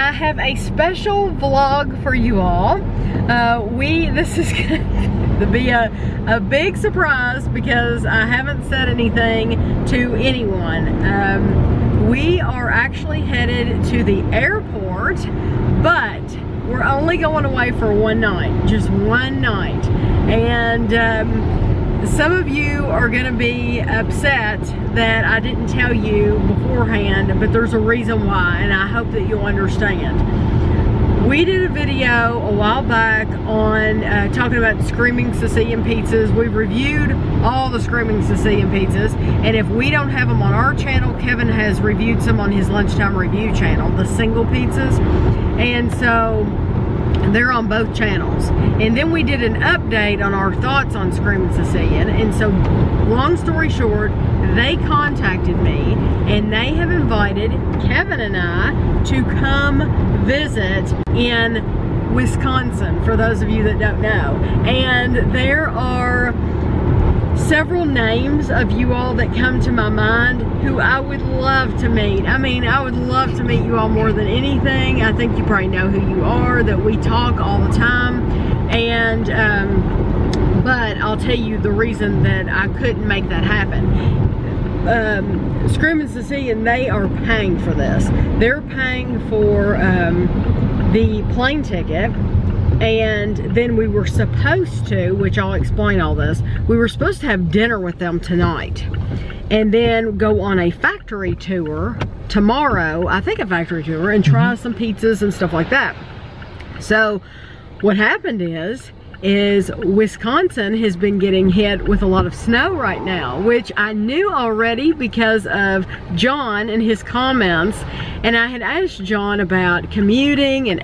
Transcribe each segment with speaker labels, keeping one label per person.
Speaker 1: I have a special vlog for you all. This is going to be a big surprise because I haven't said anything to anyone. We are actually headed to the airport, but we're only going away for one night, just one night. And some of you are gonna be upset that I didn't tell you beforehand, but there's a reason why, and I hope that you'll understand. We did a video a while back on talking about Screaming Sicilian pizzas. We've reviewed all the Screaming Sicilian pizzas, and if we don't have them on our channel, Kevin has reviewed some on his Lunchtime Review channel, the single pizzas, and so they're on both channels. And then we did an update on our thoughts on Screaming Sicilian, and so long story short, they contacted me and they have invited Kevin and I to come visit in Wisconsin, for those of you that don't know. And there are several names of you all that come to my mind who I would love to meet. I mean, I would love to meet you all more than anything. I think you probably know who you are, that we talk all the time. And but I'll tell you the reason that I couldn't make that happen. Screaming Sicilian, they are paying for this. They're paying for the plane ticket. And then we were supposed to, which I'll explain all this, we were supposed to have dinner with them tonight and then go on a factory tour tomorrow, I think a factory tour, and try some pizzas and stuff like that. So what happened is Wisconsin has been getting hit with a lot of snow right now, which I knew already because of John and his comments. And I had asked John about commuting and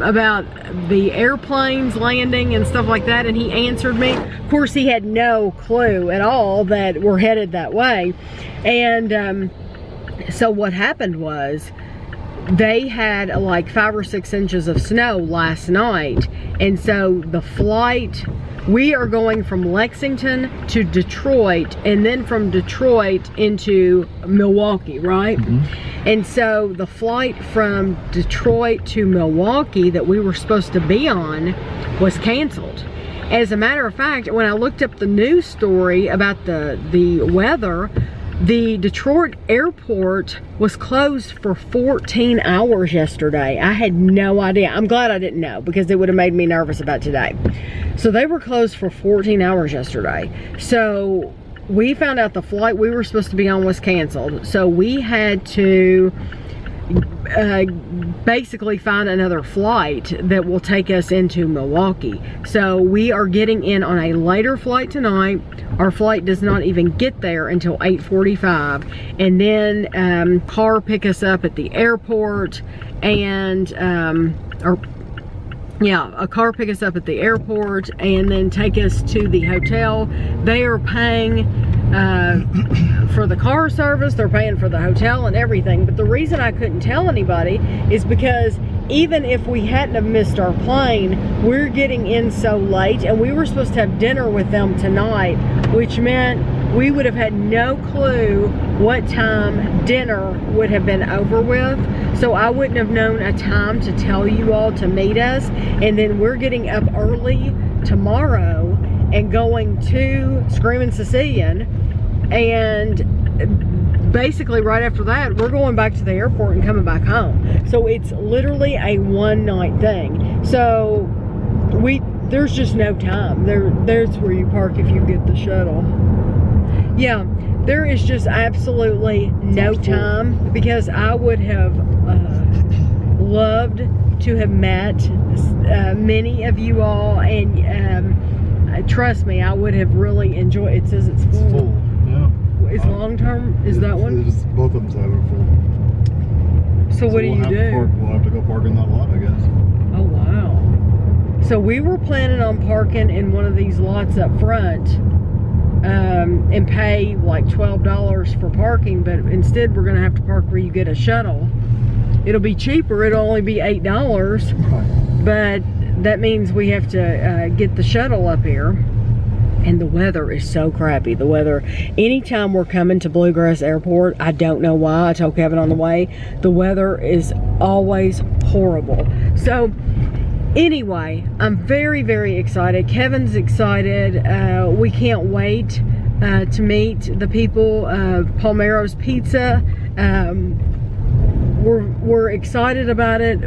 Speaker 1: about the airplanes landing and stuff like that, and he answered me. Of course, he had no clue at all that we're headed that way. And so what happened was they had like 5 or 6 inches of snow last night, and so the flight, we are going from Lexington to Detroit, and then from Detroit into Milwaukee, right? And so the flight from Detroit to Milwaukee that we were supposed to be on was canceled. As a matter of fact, when I looked up the news story about the weather, the Detroit airport was closed for 14 hours yesterday. I had no idea. I'm glad I didn't know, because it would have made me nervous about today. So they were closed for 14 hours yesterday. So we found out the flight we were supposed to be on was canceled. So we had to basically find another flight that will take us into Milwaukee. So we are getting in on a later flight tonight. Our flight does not even get there until 8:45, and then car pick us up at the airport, and a car pick us up at the airport and then take us to the hotel. They are paying for the car service, they're paying for the hotel and everything. But the reason I couldn't tell anybody is because even if we hadn't have missed our plane, we're getting in so late, and we were supposed to have dinner with them tonight, which meant we would have had no clue what time dinner would have been over with. So I wouldn't have known a time to tell you all to meet us. And then we're getting up early tomorrow and going to Screaming Sicilian, and basically right after that we're going back to the airport and coming back home. So it's literally a one-night thing. So there's just no time. There's where you park if you get the shuttle. Yeah, there is just absolutely no time, because I would have loved to have met many of you all, and trust me, I would have really enjoyed. It says it's full.
Speaker 2: It's full, yeah.
Speaker 1: Is long term? Is that one?
Speaker 2: Both of them say they're full.
Speaker 1: So what do you do?
Speaker 2: We'll have to go park in that lot, I guess.
Speaker 1: Oh wow. So we were planning on parking in one of these lots up front, and pay like $12 for parking, but instead we're gonna have to park where you get a shuttle. It'll be cheaper, it'll only be $8, but that means we have to get the shuttle up here. And the weather is so crappy. The weather, anytime we're coming to Bluegrass Airport, I don't know why, I told Kevin on the way, the weather is always horrible. So anyway, I'm very, very excited. Kevin's excited. We can't wait to meet the people of Palermo's Pizza. We're excited about it,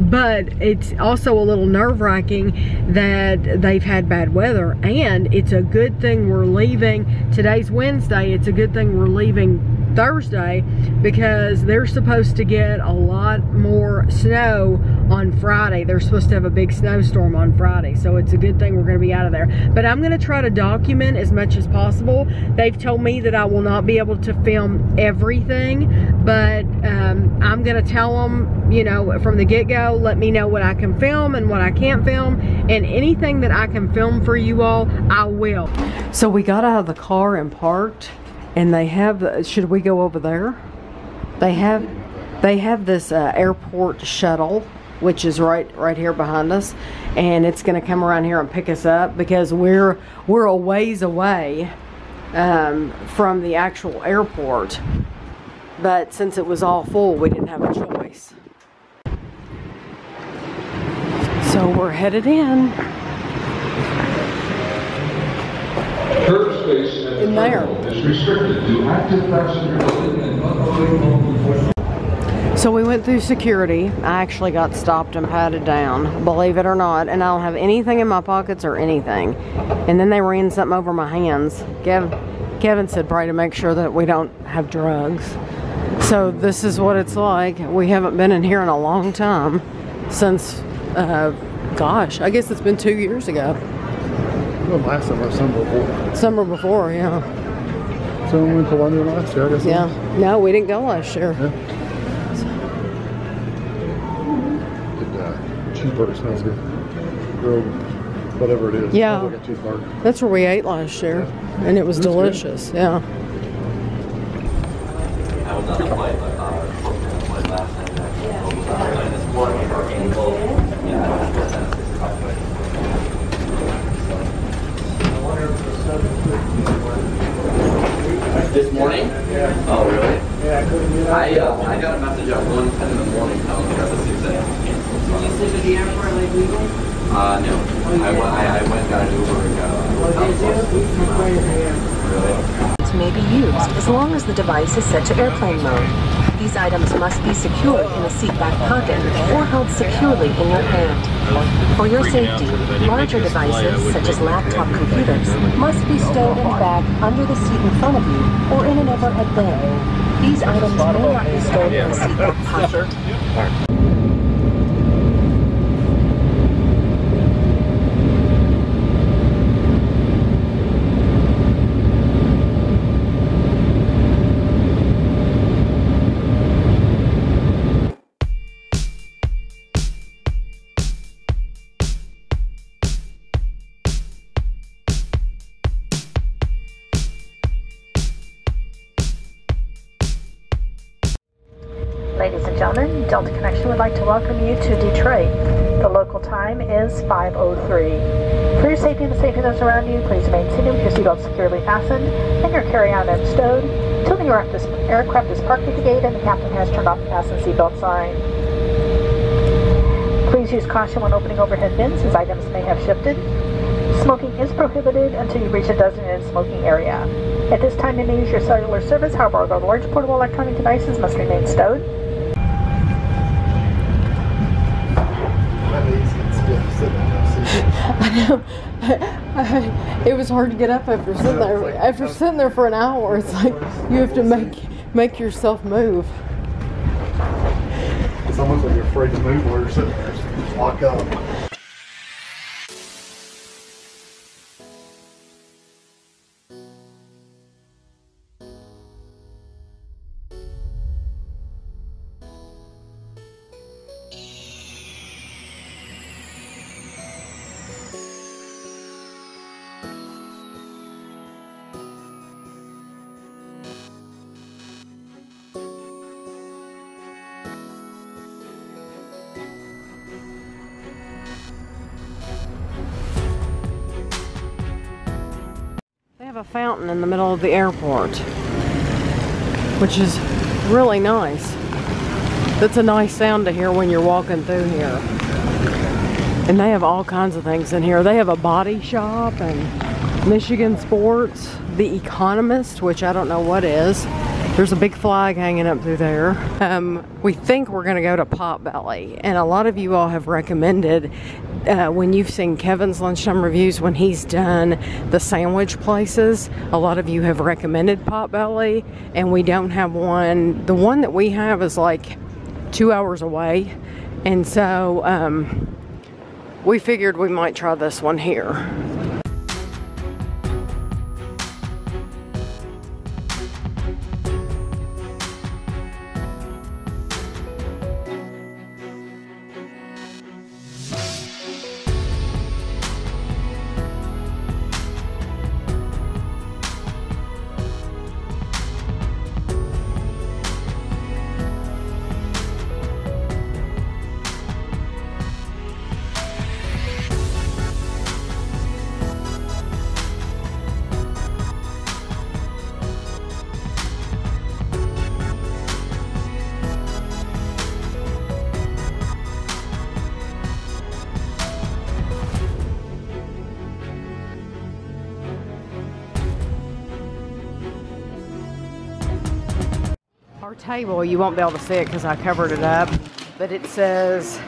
Speaker 1: but it's also a little nerve-wracking that they've had bad weather, and it's a good thing we're leaving. Today's Wednesday. It's a good thing we're leaving Thursday, because they're supposed to get a lot more snow on Friday. They're supposed to have a big snowstorm on Friday, so it's a good thing we're going to be out of there. But I'm going to try to document as much as possible. They've told me that I will not be able to film everything, but I'm going to tell them, you know, from the get-go, let me know what I can film and what I can't film, and anything that I can film for you all, I will. So we got out of the car and parked, and they have, should we go over there? They have this airport shuttle, which is right here behind us, and it's going to come around here and pick us up, because we're a ways away from the actual airport. But since it was all full, we didn't have a choice. So we're headed in. In there. Is restricted to active passenger loading and unloading. So we went through security. I actually got stopped and patted down, believe it or not, and I don't have anything in my pockets or anything. And then they ran something over my hands. Kevin said, pray to make sure that we don't have drugs. So this is what it's like. We haven't been in here in a long time, since, gosh, I guess it's been 2 years ago.
Speaker 2: Well, last summer, summer before.
Speaker 1: Summer before, yeah.
Speaker 2: So we went to London last year, I guess.
Speaker 1: Yeah. No, we didn't go last year.
Speaker 2: Yeah. Cheeseburger smells good. Grilled, whatever it is.
Speaker 1: Yeah.
Speaker 2: Like a cheeseburger.
Speaker 1: That's where we ate last year, and it was delicious. Good. Yeah.
Speaker 3: This morning? Yeah. Oh, really? Yeah, I got a message at 1:10 in the morning telling me that the 6 a.m. was canceled.
Speaker 1: Did you sleep at the airport like legal?
Speaker 3: No. I went, got an Uber and got
Speaker 4: It may be used as long as the device is set to airplane mode. These items must be secured in a seat back pocket or held securely in your hand. For your safety, larger devices, such as laptop computers, must be stowed in the bag under the seat in front of you or in an overhead bin. These items may not be stored in a seat back pocket.
Speaker 5: Ladies and gentlemen, Delta Connection would like to welcome you to Detroit. The local time is 5:03. For your safety and the safety of those around you, please remain seated with your seatbelt securely fastened and your carry-on end stowed until the aircraft is parked at the gate and the captain has turned off the fasten seatbelt sign. Please use caution when opening overhead bins, as items may have shifted. Smoking is prohibited until you reach a designated smoking area. At this time, you may use your cellular service, however, the large portable electronic devices must remain stowed.
Speaker 1: I know. It was hard to get up after sitting there. After sitting there for an hour, it's like you have to make yourself move.
Speaker 2: It's almost like you're afraid to move while you're sitting there. Just lock up.
Speaker 1: a fountain in the middle of the airport, which is really nice. That's a nice sound to hear when you're walking through here. And they have all kinds of things in here. They have a body shop and Michigan Sports, The Economist, which I don't know what is. There's a big flag hanging up through there. We think we're gonna go to Potbelly, and a lot of you all have recommended when you've seen Kevin's Lunchtime Reviews, when he's done the sandwich places, a lot of you have recommended Potbelly, and we don't have one. The one that we have is like 2 hours away, and so we figured we might try this one here. Our table, you won't be able to see it because I covered it up, but it says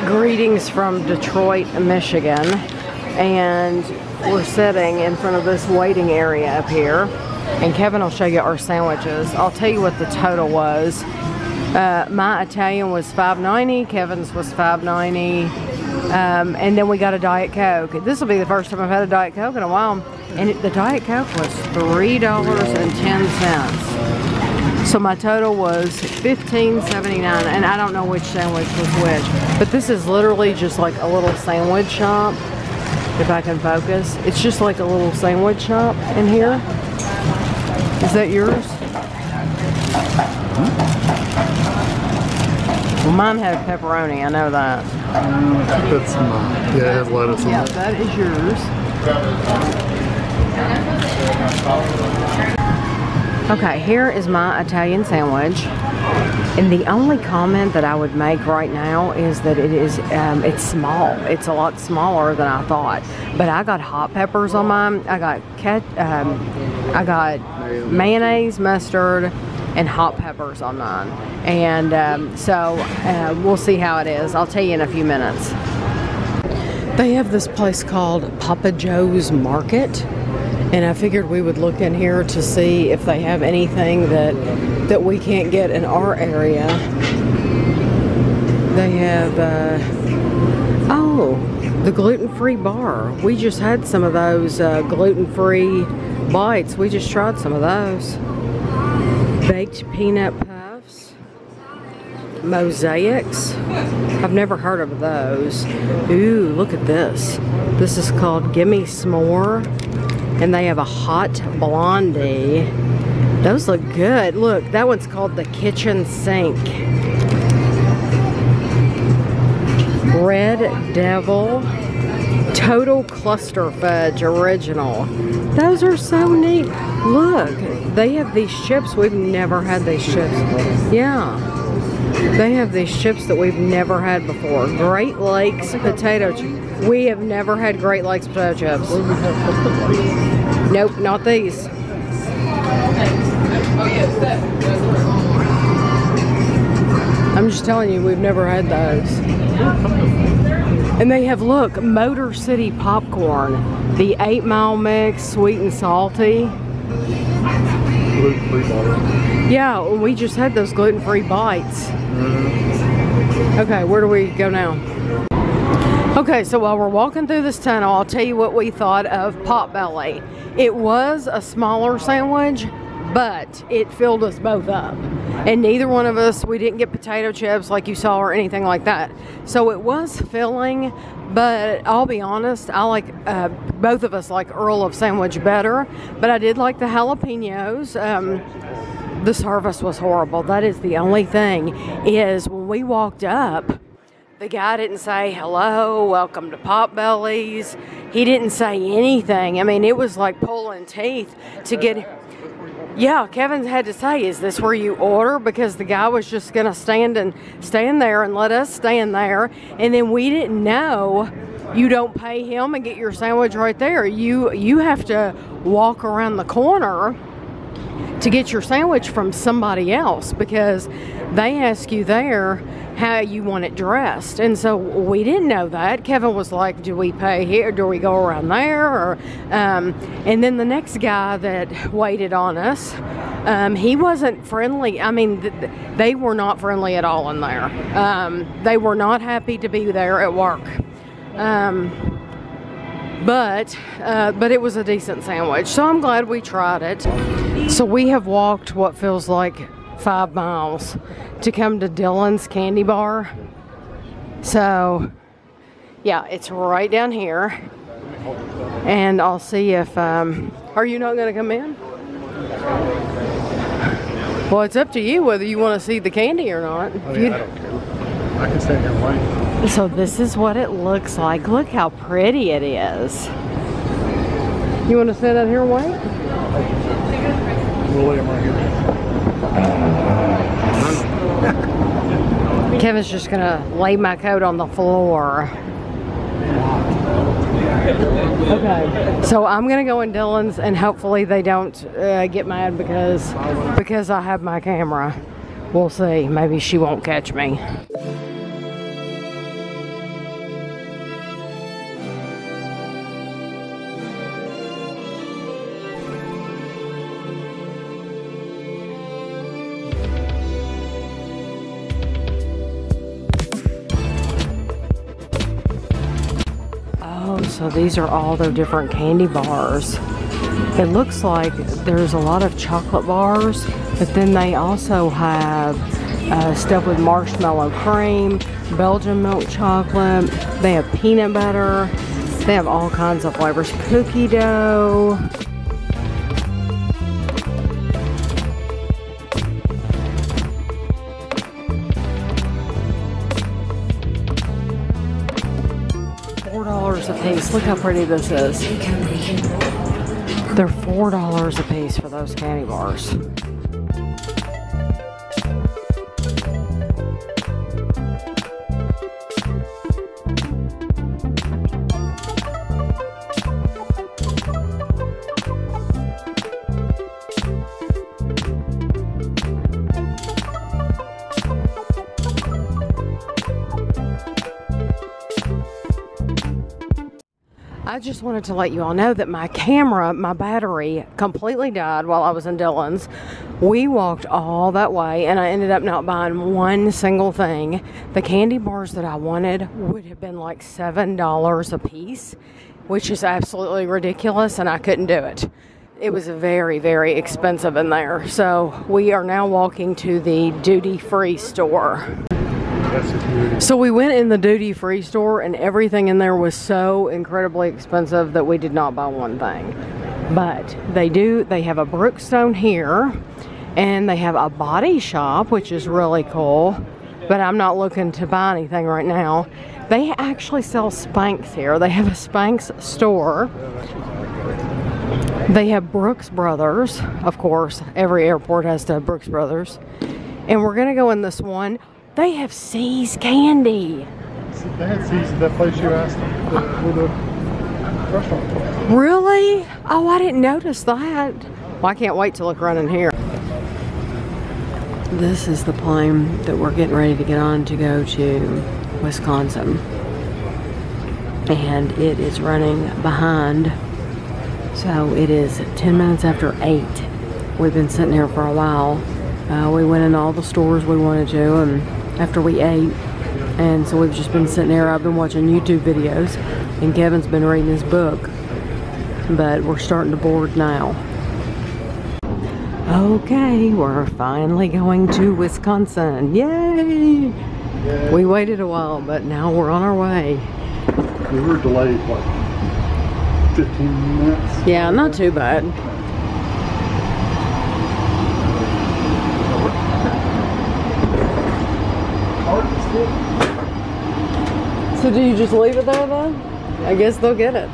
Speaker 1: greetings from Detroit, Michigan, and we're sitting in front of this waiting area up here, and Kevin will show you our sandwiches. I'll tell you what the total was. My Italian was $5.90, Kevin's was $5.90, and then we got a Diet Coke. This will be the first time I've had a Diet Coke in a while, and the Diet Coke was $3.10. So my total was $15.79, and I don't know which sandwich was which. But this is literally just like a little sandwich shop, if I can focus. It's just like a little sandwich shop in here. Is that yours? Well, mine had pepperoni, I know that.
Speaker 2: That's mine. Yeah, it has lettuce in it.
Speaker 1: Yeah, that is yours. Okay, here is my Italian sandwich, and the only comment that I would make right now is that it is, it's small. It's a lot smaller than I thought, but I got hot peppers on mine. I got mayonnaise, mustard, and hot peppers on mine, and so we'll see how it is. I'll tell you in a few minutes. They have this place called Papa Joe's Market. And I figured we would look in here to see if they have anything that we can't get in our area. They have, oh, the gluten-free bar. We just had some of those gluten-free bites. We just tried some of those. Baked peanut puffs. Mosaics. I've never heard of those. Ooh, look at this. This is called Gimme S'more. And they have a hot blondie. Those look good. Look, that one's called the kitchen sink. Red Devil Total Cluster Fudge Original. Those are so neat. Look, they have these chips. We've never had these chips. Yeah. They have these chips that we've never had before. Great Lakes potato chips. We have never had Great Lakes potato chips. Nope, not these. I'm just telling you, we've never had those. And they have, look, Motor City popcorn. The 8 Mile mix, sweet and salty.
Speaker 2: Gluten-free bites.
Speaker 1: Yeah, we just had those gluten-free bites. Okay, where do we go now? Okay, so while we're walking through this tunnel, I'll tell you what we thought of Potbelly. It was a smaller sandwich, but it filled us both up. And neither one of us, we didn't get potato chips like you saw or anything like that. So it was filling, but I'll be honest, I like, both of us like Earl of Sandwich better, but I did like the jalapenos. The service was horrible. That is the only thing, is when we walked up, The guy didn't say hello, welcome to Potbelly's. He didn't say anything. I mean, it was like pulling teeth to get... Yeah, Kevin had to say, is this where you order? Because the guy was just going to stand there and let us stand there. And then we didn't know you don't pay him and get your sandwich right there. You have to walk around the corner to get your sandwich from somebody else, because they ask you there how you want it dressed. And so we didn't know that. Kevin was like, do we pay here? Do we go around there? Or, and then the next guy that waited on us, he wasn't friendly. I mean, they were not friendly at all in there. They were not happy to be there at work. But it was a decent sandwich, so I'm glad we tried it. So we have walked what feels like 5 miles to come to Dylan's Candy Bar. So yeah, it's right down here, and I'll see if are you not gonna come in? Well, it's up to you whether you want to see the candy or not.
Speaker 2: I don't care. I can stay here and wait.
Speaker 1: So this is what it looks like. Look how pretty it is. You want to sit out here and wait?
Speaker 2: We'll lay them right here.
Speaker 1: Kevin's just gonna lay my coat on the floor. Okay, so I'm gonna go in Dylan's, and hopefully they don't get mad because I have my camera. We'll see. Maybe she won't catch me. So these are all the different candy bars. It looks like there's a lot of chocolate bars, but then they also have stuff with marshmallow cream, Belgian milk chocolate, they have peanut butter, they have all kinds of flavors, cookie dough. $4 a piece. Look how pretty this is. They're $4 a piece for those candy bars. I just wanted to let you all know that my camera, my battery completely died while I was in Dylan's. We walked all that way and I ended up not buying one single thing. The candy bars that I wanted would have been like $7 a piece, which is absolutely ridiculous, and I couldn't do it. It was very, very expensive in there. So we are now walking to the duty-free store. So we went in the duty-free store, and everything in there was so incredibly expensive that we did not buy one thing. But they have a Brookstone here, and they have a body shop, which is really cool, but I'm not looking to buy anything right now. They actually sell Spanx here. They have a Spanx store. They have Brooks Brothers, of course. Every airport has to have Brooks Brothers. And we're gonna go in this one. They have C's candy.
Speaker 2: They had C's at that place you asked where the restaurant was.
Speaker 1: Really? Oh, I didn't notice that. Well, I can't wait to look around in here. This is the plane that we're getting ready to get on to go to Wisconsin. And it is running behind. So it is 10 minutes after 8. We've been sitting here for a while. We went in all the stores we wanted to, and after we ate, and so we've just been sitting there. I've been watching YouTube videos, and Kevin's been reading his book, but we're starting to board now. Okay, we're finally going to Wisconsin. Yay! We waited a while, but now we're on our way.
Speaker 2: We were delayed like 15 minutes.
Speaker 1: Yeah, not too bad. So do you just leave it there then? I guess they'll get it.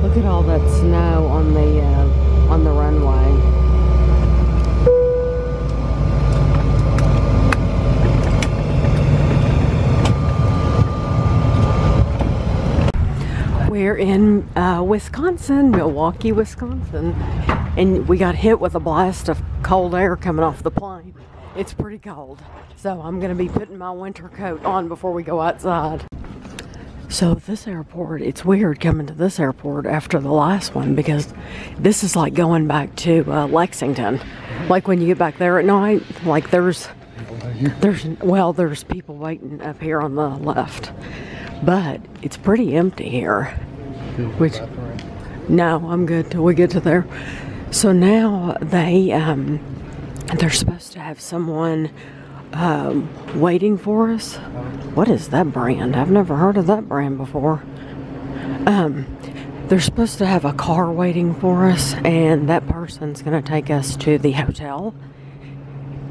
Speaker 1: Look at all that snow on the runway. We're in Wisconsin, Milwaukee, Wisconsin, and we got hit with a blast of cold air coming off the plane. It's pretty cold, so I'm gonna be putting my winter coat on before we go outside. So this airport, it's weird coming to this airport after the last one, because this is like going back to Lexington. Like when you get back there at night, like there's people waiting up here on the left, but it's pretty empty here. Which, no, I'm good till we get to there. So now they're supposed to have someone waiting for us. What is that brand? I've never heard of that brand before. They're supposed to have a car waiting for us, and that person's gonna take us to the hotel.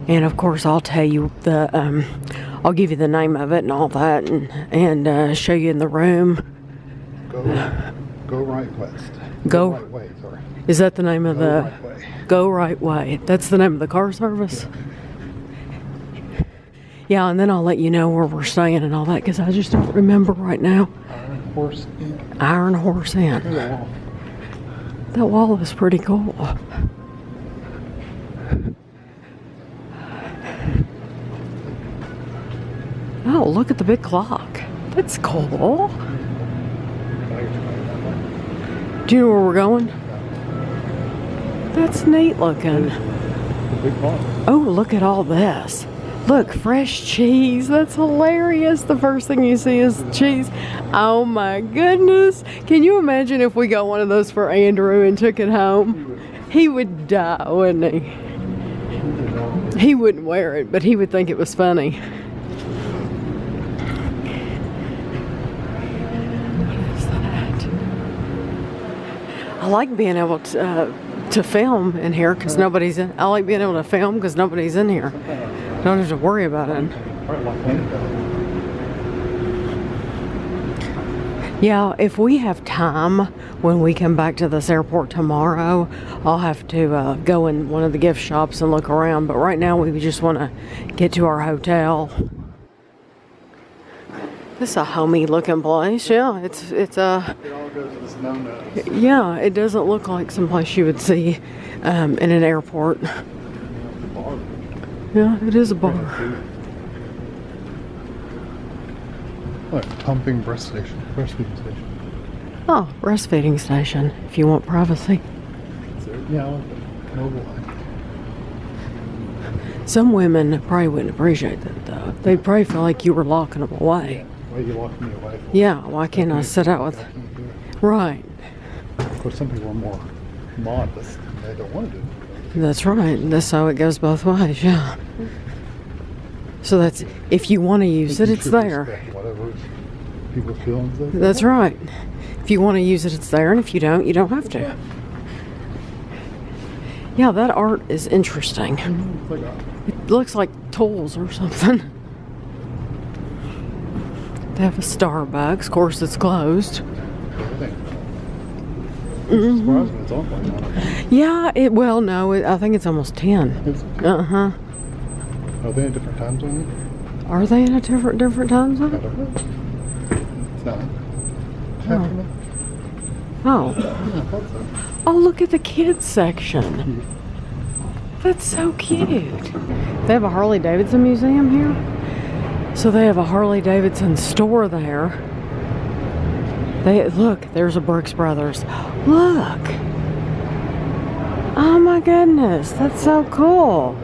Speaker 1: And of course, I'll tell you I'll give you the name of it and all that, and show you in the room.
Speaker 2: Go right west.
Speaker 1: Go
Speaker 2: right way. Sorry.
Speaker 1: Is that the name of the?
Speaker 2: Right way.
Speaker 1: Go right way. That's the name of the car service. Yeah, and then I'll let you know where we're staying and all that, because I just don't remember right now.
Speaker 2: Iron Horse Inn.
Speaker 1: Iron Horse Inn. That wall is pretty cool. Oh, look at the big clock. That's cool. Do you know where we're going? That's neat looking. Oh, look at all this. Look, fresh cheese. That's hilarious. The first thing you see is cheese. Oh my goodness. Can you imagine if we got one of those for Andrew and took it home? He would die, wouldn't he? He wouldn't wear it, but he would think it was funny. What is that? I like being able to film in here because nobody's in. I like being able to film because nobody's in here. Don't have to worry about it. Yeah, if we have time when we come back to this airport tomorrow, I'll have to go in one of the gift shops and look around. But right now, we just want to get to our hotel. This is a homey looking place. Yeah, it's a. Yeah, it doesn't look like someplace you would see in an airport. Yeah, it is a bar.
Speaker 2: What? Pumping breastfeeding station.
Speaker 1: Oh, breastfeeding station, if you want privacy.
Speaker 2: Yeah, I like that. Mobile life.
Speaker 1: Some women probably wouldn't appreciate that, though. They'd probably feel like you were locking them away.
Speaker 2: Why are you locking me away?
Speaker 1: Yeah, why can't I sit out with... Right.
Speaker 2: Of course, some people are more modest. They don't want to do it.
Speaker 1: That's right. That's how it goes both ways, yeah. So that's, if you want to use it, it's there.
Speaker 2: Whatever people feel and stuff.
Speaker 1: That's right. If you want to use it, it's there, and if you don't have to. Yeah, that art is interesting. It looks like tools or something. They have a Starbucks. Of course, it's closed. Yeah, well, no, I think it's almost 10. Uh-huh.
Speaker 2: Are they in a different time zone?
Speaker 1: Are they in a different time zone?
Speaker 2: I don't know. It's not.
Speaker 1: Oh.
Speaker 2: Yeah, I thought so.
Speaker 1: Oh, look at the kids section. That's so cute. They have a Harley Davidson museum here. So they have a Harley Davidson store there. Look, there's a Brooks Brothers. Look. Oh my goodness, that's so cool.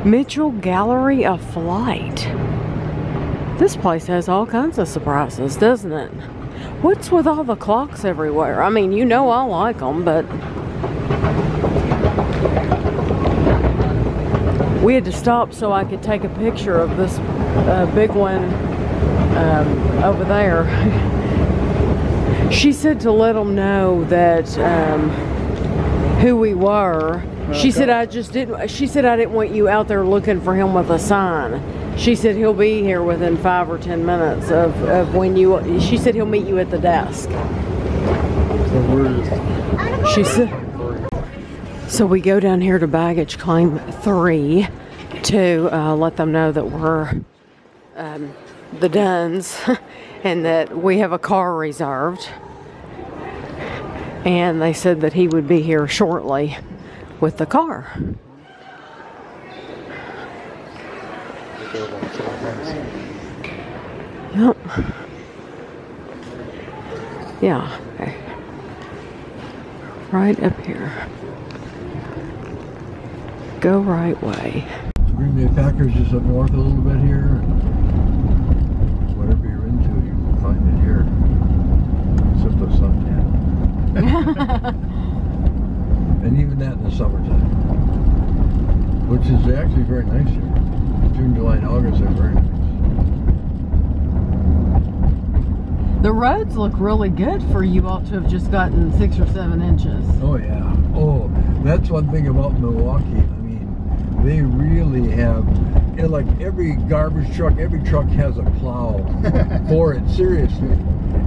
Speaker 1: Mitchell Gallery of Flight. This place has all kinds of surprises, doesn't it? What's with all the clocks everywhere? I mean, you know I like them, but we had to stop so I could take a picture of this big one over there. She said to let them know that who we were. She said I didn't want you out there looking for him with a sign. She said he'll be here within 5 or 10 minutes of when you. She said he'll meet you at the desk. She said. So we go down here to baggage claim 3 to let them know that we're the Duns and that we have a car reserved. And they said that he would be here shortly with the car. Yep. Yeah. Okay. Right up here. Go right way.
Speaker 6: Green Bay Packers just up north a little bit here. Whatever you're into, you can find it here. Except the suntan. And even that in the summertime. Which is actually very nice here. June, July, and August are very nice.
Speaker 1: The roads look really good for you all to have just gotten 6 or 7 inches.
Speaker 6: Oh yeah. Oh, that's one thing about Milwaukee. I mean, they really have, and like every garbage truck, every truck has a plow for it, seriously.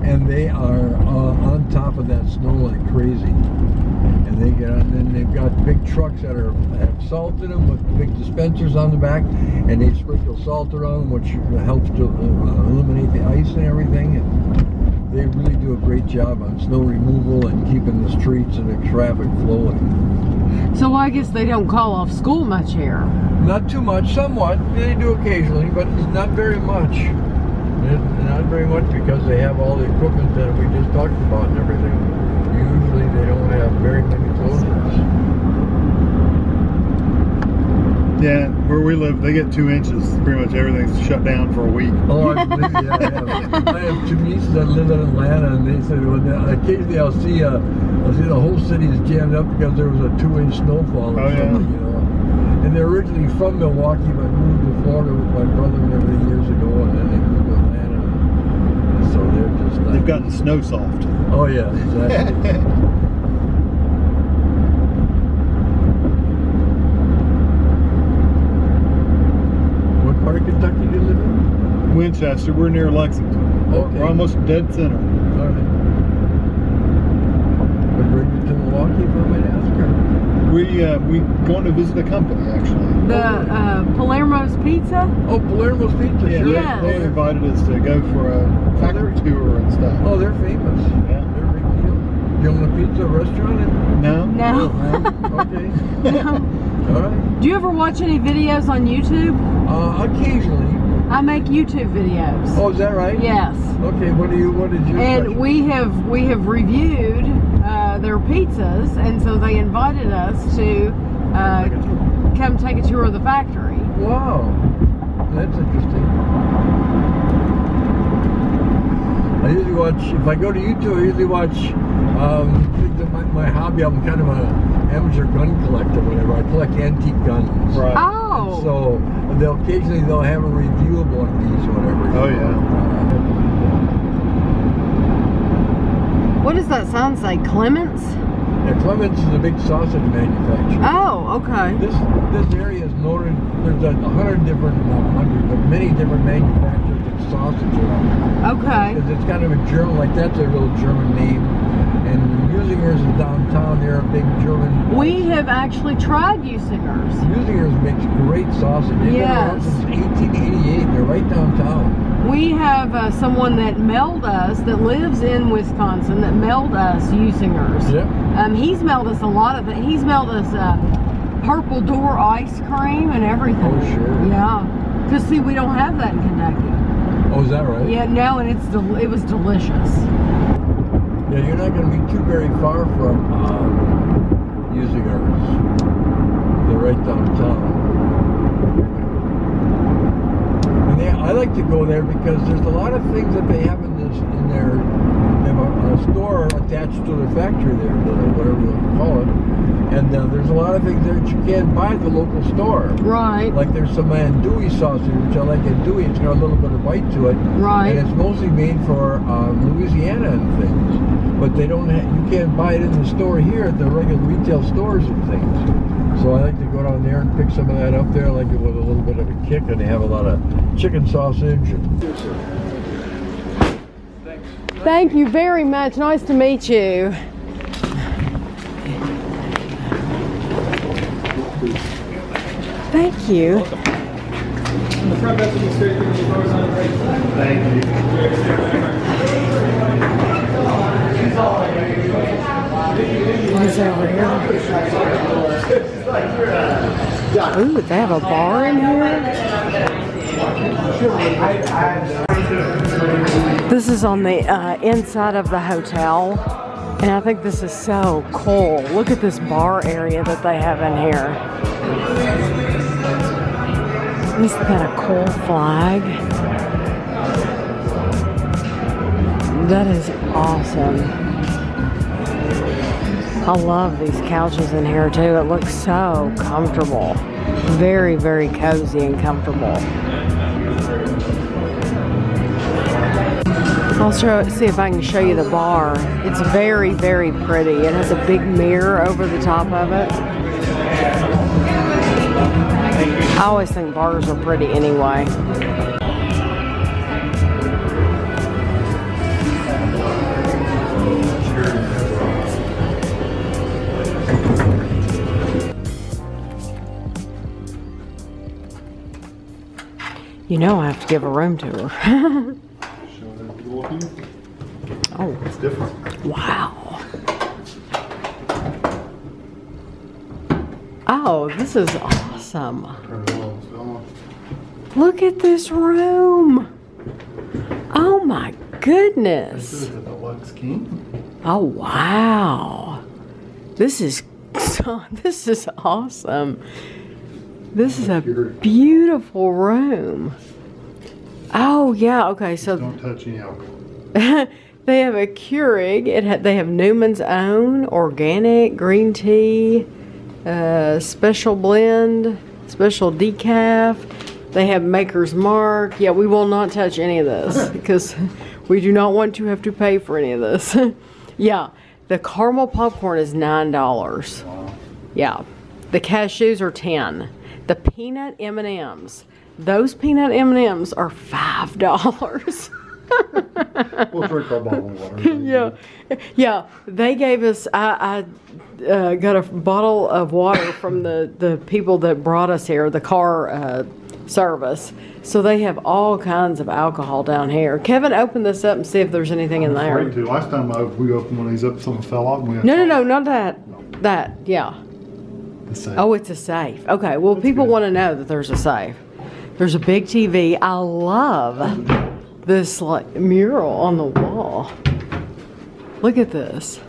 Speaker 6: And they are on top of that snow like crazy. And they get on, and they've got big trucks that have salt in them with big dispensers on the back, and they sprinkle salt around, which helps to eliminate the ice and everything. And they really do a great job on snow removal and keeping the streets and the traffic flowing.
Speaker 1: So I guess they don't call off school much here.
Speaker 6: Not too much, somewhat. They do occasionally, but not very much. Not very much because they have all the equipment that we just talked about and everything. Usually they don't have very many closures.
Speaker 2: Yeah, where we live, they get 2 inches. Pretty much everything's shut down for a week.
Speaker 6: Oh, I believe, yeah, I have 2 nieces that live in Atlanta, and they said occasionally I'll see the whole city is jammed up because there was a 2-inch snowfall or something, you know. And they're originally from Milwaukee, but moved to Florida with my brother and everything years ago, and then they moved to Atlanta. So they're just like,
Speaker 2: they've gotten snow soft.
Speaker 6: Oh yeah, exactly. What part of Kentucky do you live in?
Speaker 2: Winchester. We're near Lexington.
Speaker 6: Okay.
Speaker 2: We're almost dead center.
Speaker 6: All right. What brings you to Milwaukee, if I might ask?
Speaker 2: We going to visit a company actually.
Speaker 1: The Palermo's Pizza?
Speaker 6: Oh, Palermo's Pizza.
Speaker 2: Yeah,
Speaker 6: Sure.
Speaker 1: Yeah.
Speaker 2: They invited us to go for a factory tour and stuff.
Speaker 6: Oh, they're famous.
Speaker 2: Yeah.
Speaker 6: They're a big deal. You own a pizza restaurant?
Speaker 2: No.
Speaker 1: No.
Speaker 6: Okay.
Speaker 1: No.
Speaker 6: All right.
Speaker 1: Do you ever watch any videos on YouTube?
Speaker 6: Occasionally.
Speaker 1: I make YouTube videos.
Speaker 6: Oh, is that right?
Speaker 1: Yes.
Speaker 6: Okay. What did you?
Speaker 1: And we have reviewed their pizzas, and so they invited us to come take a tour of the factory.
Speaker 6: Wow, that's interesting. I usually watch, if I go to YouTube, I usually watch my house. hobby. I'm kind of an amateur gun collector, whatever. I collect antique guns.
Speaker 2: Right.
Speaker 1: Oh.
Speaker 6: And so they'll occasionally have a review of one of these, whatever.
Speaker 2: Oh yeah.
Speaker 1: What does that sign say? Clements?
Speaker 6: Yeah, Clements is a big sausage manufacturer.
Speaker 1: Oh, okay.
Speaker 6: This area is noted. There's 100 different, not 100, but many different manufacturers of sausage around.
Speaker 1: Okay.
Speaker 6: Because it's kind of a German, like that's a real German name. And Usingers is downtown. They're a big German.
Speaker 1: We have actually tried Usingers.
Speaker 6: Usingers makes great sausage. They've been around since 1888. They're right downtown.
Speaker 1: We have someone that mailed us, that lives in Wisconsin, that mailed us Usingers.
Speaker 6: Yeah.
Speaker 1: He's mailed us a lot of it. He's mailed us Purple Door ice cream and everything.
Speaker 6: Oh, sure.
Speaker 1: Yeah. Because see, we don't have that in Kentucky.
Speaker 6: Oh, is that right?
Speaker 1: Yeah, no, and it was delicious.
Speaker 6: Yeah, you're not going to be too very far from Usingers. They're right downtown. I like to go there because there's a lot of things that they have in their they have a store attached to their factory there, whatever you want to call it. And there's a lot of things there that you can't buy at the local store.
Speaker 1: Right.
Speaker 6: Like there's some andouille sausage, which I like andouille. It's got a little bit of bite to it.
Speaker 1: Right.
Speaker 6: And it's mostly made for Louisiana and things. But they don't you can't buy it in the store here at the regular retail stores and things. So I like to go down there and pick some of that up there. I like it with a little bit of a kick, and they have a lot of chicken sausage.
Speaker 1: Thank you very much. Nice to meet you. Thank you. What is over here? Ooh, they have a bar in here? This is on the inside of the hotel, and I think this is so cool. Look at this bar area that they have in here. Isn't that a cool flag? That is awesome. I love these couches in here too. It looks so comfortable. Very, very cozy and comfortable. I'll see if I can show you the bar. It's very, very pretty. It has a big mirror over the top of it. I always think bars are pretty anyway. You know I have to give a room tour. Oh,
Speaker 2: It's different.
Speaker 1: wow. Oh, this is awesome. Look at this room. Oh my goodness.
Speaker 2: This is a deluxe king.
Speaker 1: Oh wow. This is awesome. This is a beautiful room. Oh yeah, okay, so
Speaker 2: Don't touch any alcohol.
Speaker 1: they have a Keurig. They have Newman's Own, organic, green tea, special blend, special decaf. They have Maker's Mark. Yeah, we will not touch any of this because we do not want to have to pay for any of this. Yeah, the caramel popcorn is $9.
Speaker 2: Wow.
Speaker 1: Yeah, the cashews are $10. The peanut M&Ms, those peanut M&Ms are $5.
Speaker 2: We'll drink our bottle of water.
Speaker 1: Yeah. They gave us. I got a bottle of water from the people that brought us here, the car service. So they have all kinds of alcohol down here. Kevin, open this up and see if there's anything in there.
Speaker 2: Afraid to. Last time we opened one of these up, something fell off. And we had
Speaker 1: No, not that. That, yeah.
Speaker 2: the safe.
Speaker 1: Oh, it's a safe. Okay, well, people want to know that there's a safe. There's a big TV. I love this like mural on the wall. Look at this.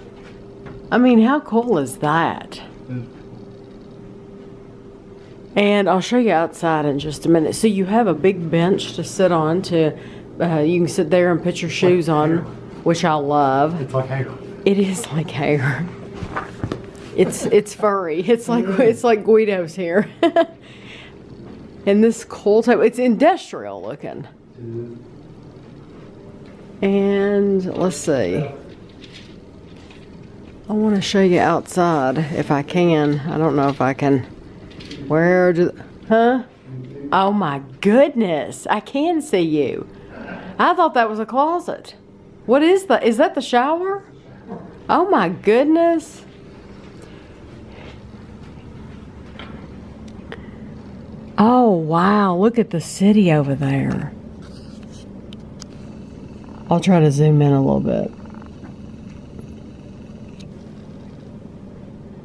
Speaker 1: I mean, how cool is that? And I'll show you outside in just a minute. So you have a big bench to sit on to, you can sit there and put your shoes on, which I love.
Speaker 2: It's like hair.
Speaker 1: It is like hair. It's furry. It's like Guido's here. And this cool type, it's industrial looking. And let's see. I want to show you outside if I can. I don't know if I can. Huh? Oh my goodness. I can see you. I thought that was a closet. What is that? Is that the shower? Oh my goodness. Oh wow, look at the city over there. I'll try to zoom in a little bit.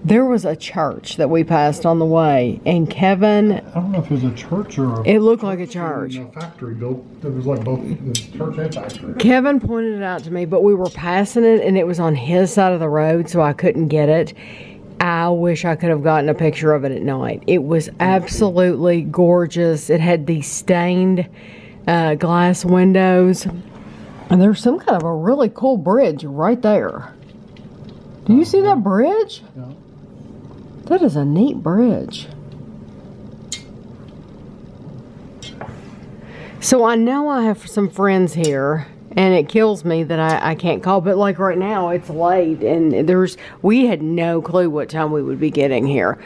Speaker 1: There was a church that we passed on the way, and Kevin...
Speaker 2: I don't know if it was a church or a...
Speaker 1: It looked like a church.
Speaker 2: A factory built. It was like both church and factory.
Speaker 1: Kevin pointed it out to me, but we were passing it, and it was on his side of the road, so I couldn't get it. I wish I could have gotten a picture of it at night. It was absolutely gorgeous. It had these stained glass windows, and there's some kind of a really cool bridge right there. Do you see that bridge?
Speaker 2: Yeah.
Speaker 1: That is a neat bridge. So I know I have some friends here, and it kills me that I can't call, but like right now it's late, and we had no clue what time we would be getting here.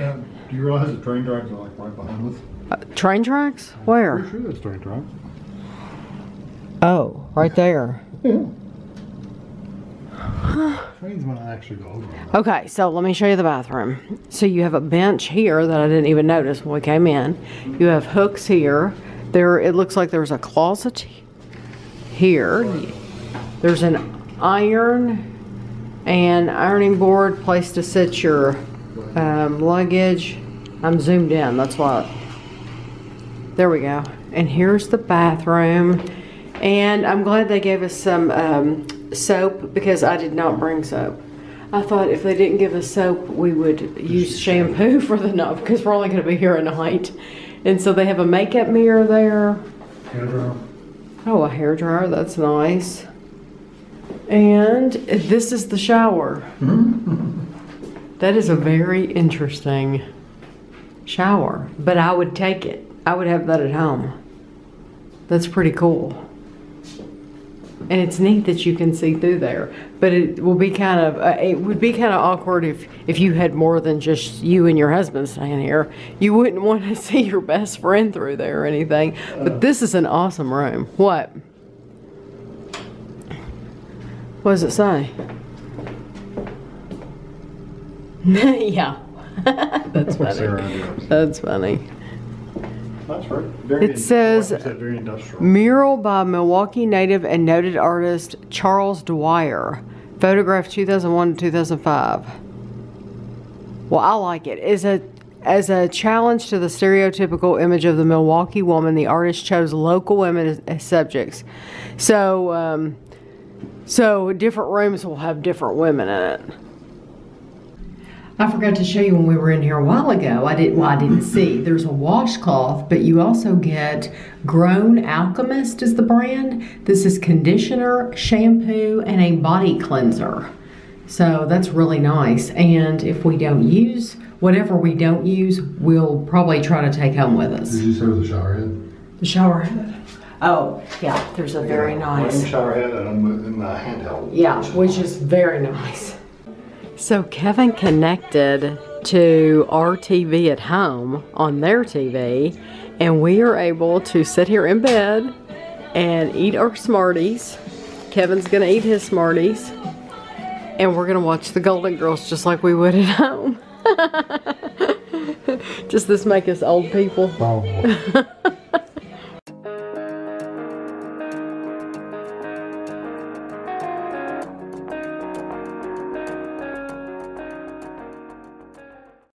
Speaker 2: Do you realize the train tracks are like right behind us?
Speaker 1: Train tracks? Where?
Speaker 2: I'm pretty sure that's train tracks.
Speaker 1: Oh, right there.
Speaker 2: Trains might actually go over.
Speaker 1: Okay, so let me show you the bathroom. So you have a bench here that I didn't even notice when we came in. You have hooks here. It looks like there's a closet here. There's an iron and ironing board, place to sit your luggage. I'm zoomed in, that's why. There we go. And here's the bathroom. And I'm glad they gave us some soap, because I did not bring soap. I thought if they didn't give us soap, we would use shampoo for the night, because we're only going to be here a night. And so they have a makeup mirror there.
Speaker 2: Hairdryer.
Speaker 1: Oh, a hairdryer, that's nice. And this is the shower. That is a very interesting shower, but I would take it. I would have that at home. That's pretty cool. And it's neat that you can see through there, but it will be kind of it would be kind of awkward if you had more than just you and your husband staying here. You wouldn't want to see your best friend through there or anything. But this is an awesome room. What does it say? Yeah. That's funny. That's funny.
Speaker 2: That's right.
Speaker 1: It says,
Speaker 2: very industrial.
Speaker 1: Mural by Milwaukee native and noted artist Charles Dwyer. Photographed 2001 to 2005. Well, I like it. As a challenge to the stereotypical image of the Milwaukee woman, the artist chose local women as subjects. So different rooms will have different women in it. I forgot to show you when we were in here a while ago. I didn't see. There's a washcloth, but you also get Grown Alchemist is the brand. This is conditioner, shampoo, and a body cleanser. So that's really nice. And if we don't use, whatever we don't use, we'll probably try to take home with us.
Speaker 2: Did you say the shower head?
Speaker 1: The shower head. Oh, yeah, there's a very nice
Speaker 2: shower head and the handheld.
Speaker 1: Yeah, which is very nice. So Kevin connected to our TV at home on their TV, and we are able to sit here in bed and eat our Smarties. Kevin's gonna eat his Smarties, and we're gonna watch the Golden Girls just like we would at home. Does this make us old people?
Speaker 2: Probably.